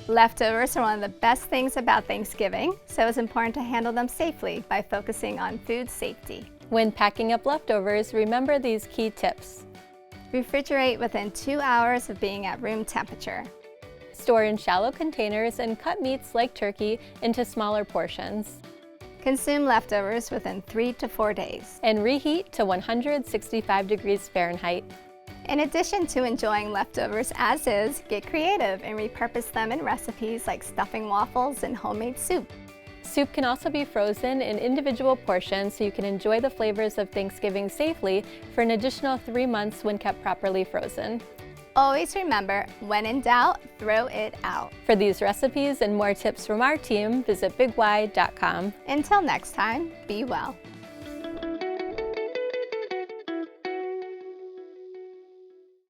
Leftovers are one of the best things about Thanksgiving, so it's important to handle them safely by focusing on food safety. When packing up leftovers, remember these key tips. Refrigerate within 2 hours of being at room temperature. Store in shallow containers and cut meats like turkey into smaller portions. Consume leftovers within 3 to 4 days. And reheat to 165 degrees Fahrenheit. In addition to enjoying leftovers as is, get creative and repurpose them in recipes like stuffing waffles and homemade soup. Soup can also be frozen in individual portions so you can enjoy the flavors of Thanksgiving safely for an additional 3 months when kept properly frozen. Always remember, when in doubt, throw it out. For these recipes and more tips from our team, visit bigY.com. Until next time, be well.